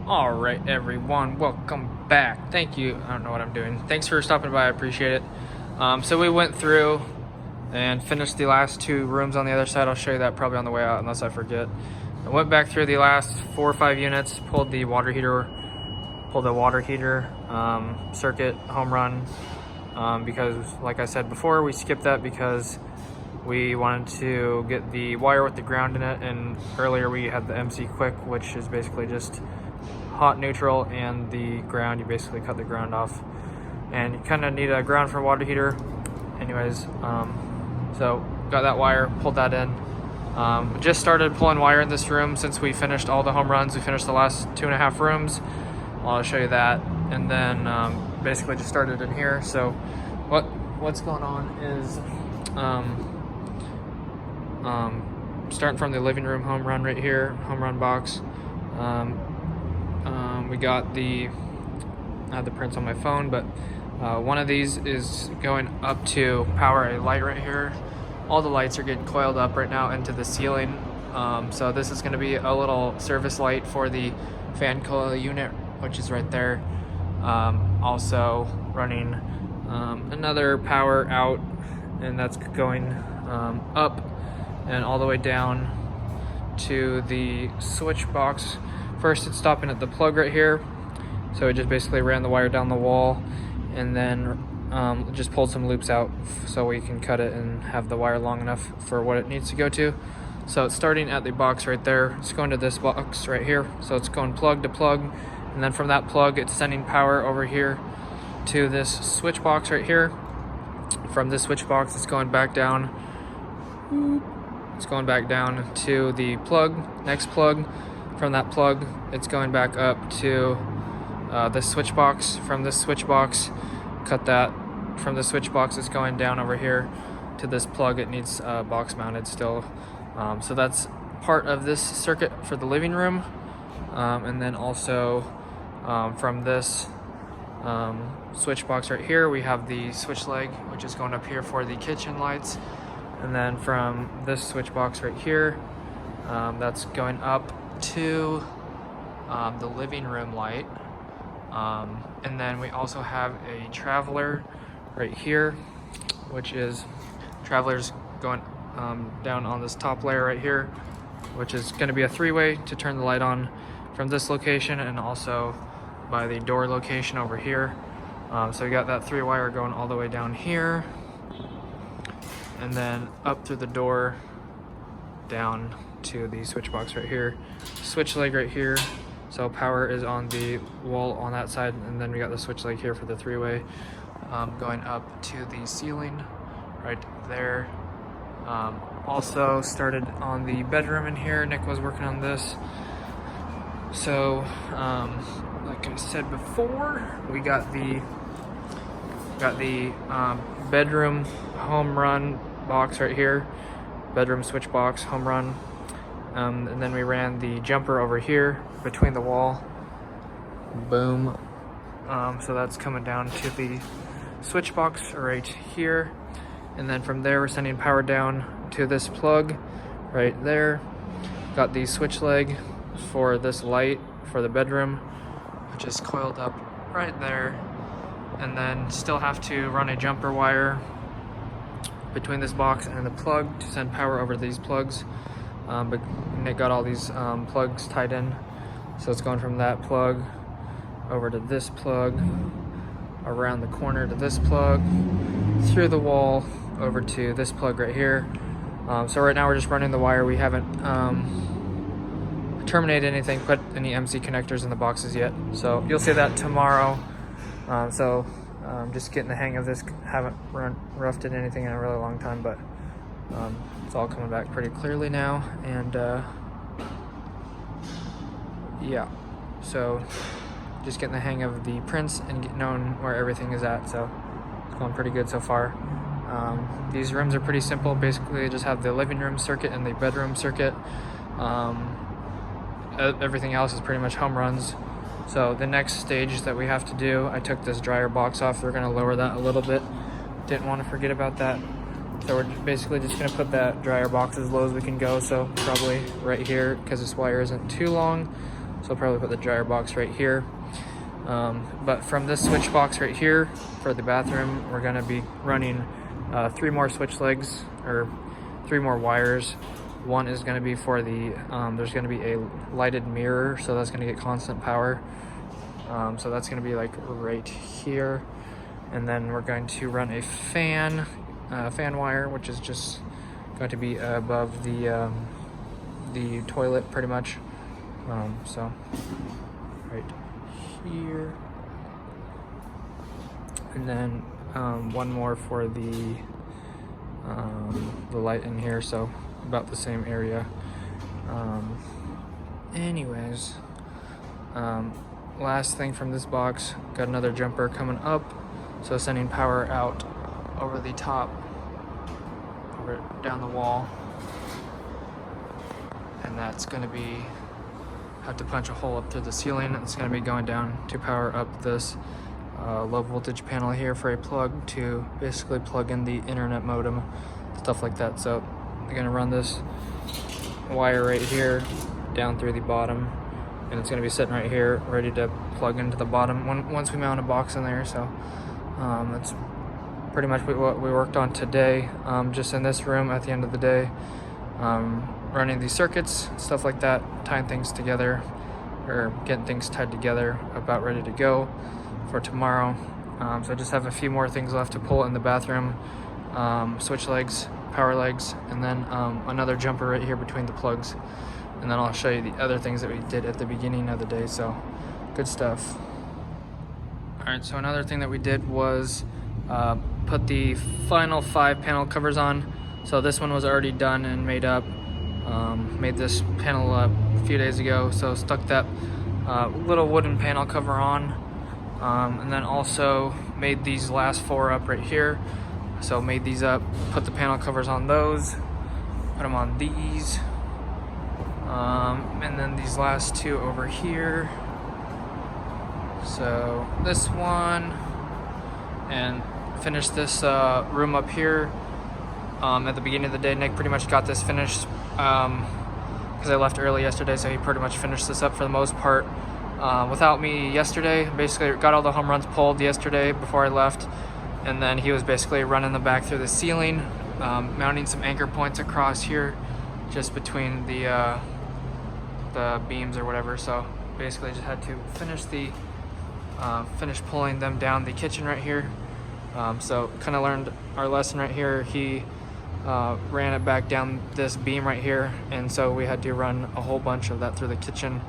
All right, everyone, welcome back. Thank you. I don't know what I'm doing. Thanks for stopping by. I appreciate it. So we went through and finished the last two rooms on the other side. I'll show you that probably on the way out, unless I forget. I went back through the last 4 or 5 units, pulled the water heater circuit home run, because, like I said before, we skipped that because we wanted to get the wire with the ground in it, and earlier we had the MC Quick, which is basically just hot, neutral, and the ground. You basically cut the ground off, and you kind of need a ground for a water heater. Anyways, so got that wire, pulled that in. Just started pulling wire in this room since we finished all the home runs. We finished the last 2.5 rooms. I'll show you that, and then basically just started in here. So what's going on is starting from the living room home run right here, home run box. We got I have the prints on my phone, but one of these is going up to power a light right here. All the lights are getting coiled up right now into the ceiling. So this is going to be a little service light for the fan coil unit, which is right there. Also running another power out, and that's going up and all the way down to the switch box. First, it's stopping at the plug right here, so we just basically ran the wire down the wall, and then just pulled some loops out so we can cut it and have the wire long enough for what it needs to go to. So it's starting at the box right there. It's going to this box right here, so it's going plug to plug, and then from that plug it's sending power over here to this switch box right here. From this switch box, it's going back down. It's going back down to the plug, next plug. From that plug, it's going back up to this switch box. From this switch box, cut that. From the switch box, it's going down over here to this plug. It needs box mounted still. So that's part of this circuit for the living room. And then also from this switch box right here, we have the switch leg, which is going up here for the kitchen lights. And then from this switch box right here, that's going up to the living room light. And then we also have a traveler right here, which is travelers going down on this top layer right here, which is going to be a 3-way to turn the light on from this location, and also by the door location over here. So we got that 3-wire going all the way down here, and then up through the door down to the switch box right here, switch leg right here. So power is on the wall on that side, and then we got the switch leg here for the 3-way going up to the ceiling right there. Also started on the bedroom in here. Nick was working on this. So like I said before, we got the bedroom home run box right here, bedroom switch box home run. And then we ran the jumper over here between the wall. Boom. So that's coming down to the switch box right here. And then from there, we're sending power down to this plug right there. Got the switch leg for this light for the bedroom, which is coiled up right there. And then still have to run a jumper wire between this box and the plug to send power over these plugs. But Nick got all these plugs tied in, so it's going from that plug over to this plug, around the corner to this plug, through the wall over to this plug right here. So right now we're just running the wire. We haven't terminated anything, put any MC connectors in the boxes yet, so you'll see that tomorrow. Just getting the hang of this. Haven't roughed it anything in a really long time, but it's all coming back pretty clearly now. And yeah, so just getting the hang of the prints and knowing where everything is at. So it's going pretty good so far. These rooms are pretty simple. Basically, just have the living room circuit and the bedroom circuit. Everything else is pretty much home runs. So the next stage that we have to do, I took this dryer box off. We're going to lower that a little bit. Didn't want to forget about that. So we're basically just going to put that dryer box as low as we can go. So probably right here, because this wire isn't too long. So So I'll probably put the dryer box right here. But from this switch box right here for the bathroom, we're gonna be running 3 more switch legs, or 3 more wires. One is gonna be for the, there's gonna be a lighted mirror, so that's gonna get constant power. So that's gonna be like right here. And then we're going to run a fan wire, which is just going to be above the toilet pretty much. So right here. And then one more for the light in here, so about the same area. Anyways, last thing from this box, got another jumper coming up, so sending power out over the top, over down the wall, and that's going to be, have to punch a hole up through the ceiling. It's going to be going down to power up this low voltage panel here for a plug to basically plug in the internet modem, stuff like that. So they're going to run this wire right here down through the bottom, and it's going to be sitting right here ready to plug into the bottom once we mount a box in there. So that's pretty much what we worked on today, just in this room at the end of the day, running these circuits, stuff like that, tying things together, or getting things tied together, about ready to go for tomorrow. So I just have a few more things left to pull in the bathroom, switch legs, power legs, and then another jumper right here between the plugs. And then I'll show you the other things that we did at the beginning of the day, so good stuff. All right, so another thing that we did was put the final 5 panel covers on. So this one was already done and made up. Made this panel up a few days ago, so stuck that little wooden panel cover on, and then also made these last 4 up right here. So made these up, put the panel covers on those, put them on these, and then these last 2 over here. So this one, and finished this room up here. At the beginning of the day, Nick pretty much got this finished because I left early yesterday, so he pretty much finished this up for the most part without me yesterday. Basically got all the home runs pulled yesterday before I left, and then he was basically running them back through the ceiling, mounting some anchor points across here just between the beams or whatever. So basically just had to finish pulling them down the kitchen right here. So kind of learned our lesson right here. He ran it back down this beam right here, and so we had to run a whole bunch of that through the kitchen.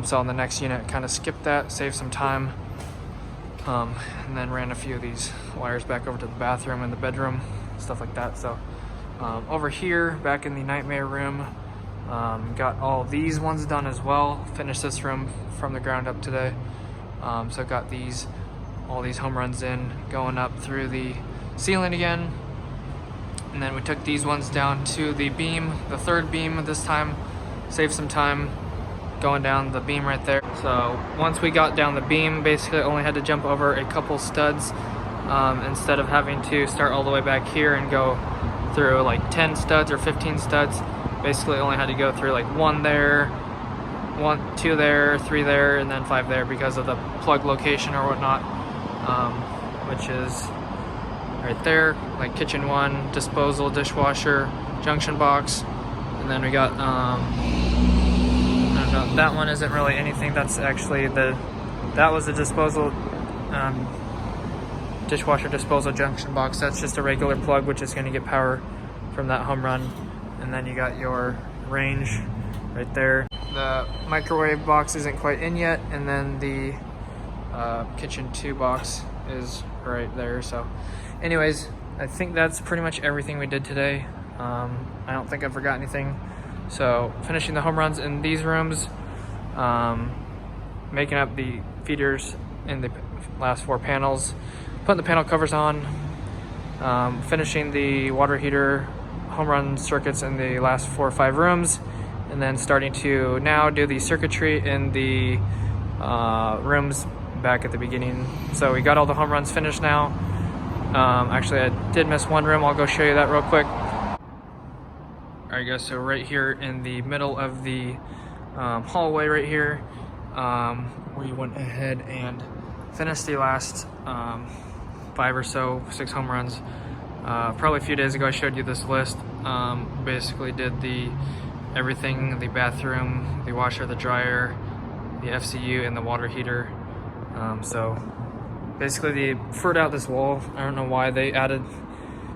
So on the next unit, kind of skipped that, saved some time, and then ran a few of these wires back over to the bathroom and the bedroom, stuff like that. So over here, back in the nightmare room, got all these ones done as well. Finished this room from the ground up today. So got all these home runs in, going up through the ceiling again. And then we took these ones down to the beam, the 3rd beam this time, saved some time going down the beam right there. So once we got down the beam, basically only had to jump over a couple studs instead of having to start all the way back here and go through like 10 studs or 15 studs. Basically only had to go through like 1 there, 1, 2 there, 3 there, and then 5 there because of the plug location or whatnot, which is right there, like kitchen 1, disposal, dishwasher, junction box, and then we got I don't know, that one isn't really anything. That's actually that was the disposal, dishwasher disposal junction box. That's just a regular plug, which is going to get power from that home run. And then you got your range right there. The microwave box isn't quite in yet, and then the kitchen 2 box is right there. So anyways, I think that's pretty much everything we did today. I don't think I forgot anything. So finishing the home runs in these rooms, making up the feeders in the last 4 panels, putting the panel covers on, finishing the water heater home run circuits in the last 4 or 5 rooms, and then starting to now do the circuitry in the rooms back at the beginning. So we got all the home runs finished now. Actually, I did miss 1 room. I'll go show you that real quick. All right, guys, so right here in the middle of the hallway right here we went ahead and finished the last 5 or so, 6 home runs. Probably a few days ago I showed you this list. Basically did everything, the bathroom, the washer, the dryer, the FCU, and the water heater. So basically they furred out this wall. I don't know why they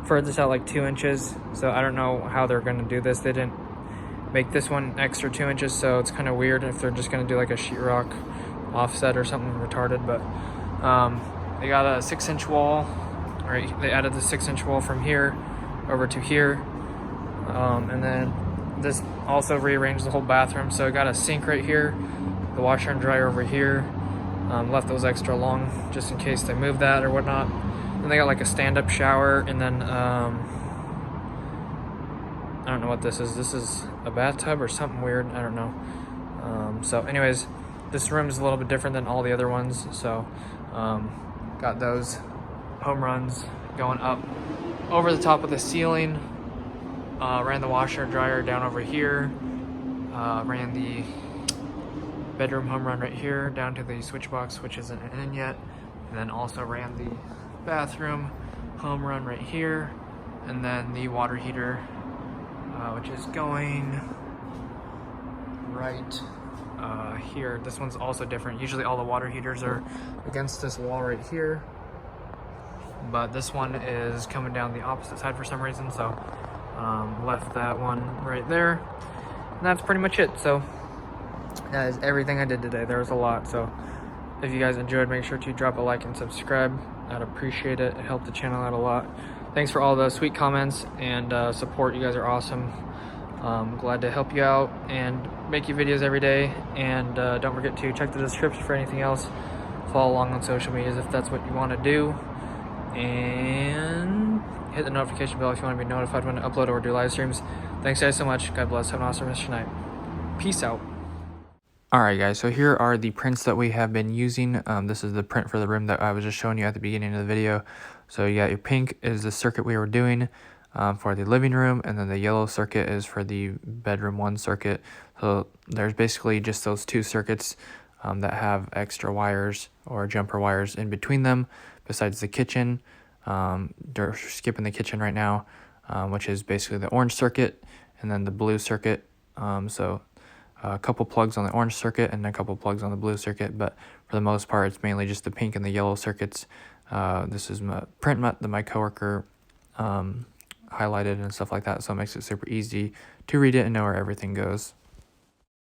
furred this out like 2 inches. So I don't know how they're gonna do this. They didn't make this one extra 2 inches, so it's kind of weird if they're just gonna do like a sheetrock offset or something retarded. But they got a 6-inch wall, right? They added the 6-inch wall from here over to here, and then this also rearranged the whole bathroom. So I got a sink right here, the washer and dryer over here. Left those extra long just in case they move that or whatnot. And they got like a stand-up shower, and then I don't know what this is. This is a bathtub or something weird. I don't know. So anyways, this room is a little bit different than all the other ones. So got those home runs going up over the top of the ceiling. Ran the washer and dryer down over here. Ran the bedroom home run right here down to the switch box, which isn't in yet. And then also ran the bathroom home run right here. And then the water heater, which is going right here. This one's also different. Usually all the water heaters are against this wall right here, but this one is coming down the opposite side for some reason, so left that one right there. And that's pretty much it. So that is everything I did today. There was a lot, so if you guys enjoyed, make sure to drop a like and subscribe. I'd appreciate it. It helped the channel out a lot. Thanks for all the sweet comments and support. You guys are awesome. Glad to help you out and make you videos every day. And don't forget to check the description for anything else. Follow along on social medias if that's what you want to do. And hit the notification bell if you want to be notified when I upload or do live streams. Thanks guys so much. God bless. Have an awesome rest of your night. Peace out. Alright guys, so here are the prints that we have been using. This is the print for the room that I was just showing you at the beginning of the video. So you got your pink is the circuit we were doing for the living room, and then the yellow circuit is for the bedroom 1 circuit. So there's basically just those 2 circuits that have extra wires or jumper wires in between them besides the kitchen. They're skipping the kitchen right now, which is basically the orange circuit and then the blue circuit. So a couple plugs on the orange circuit and a couple plugs on the blue circuit, but for the most part it's mainly just the pink and the yellow circuits. This is my print that my coworker highlighted and stuff like that, so it makes it super easy to read it and know where everything goes.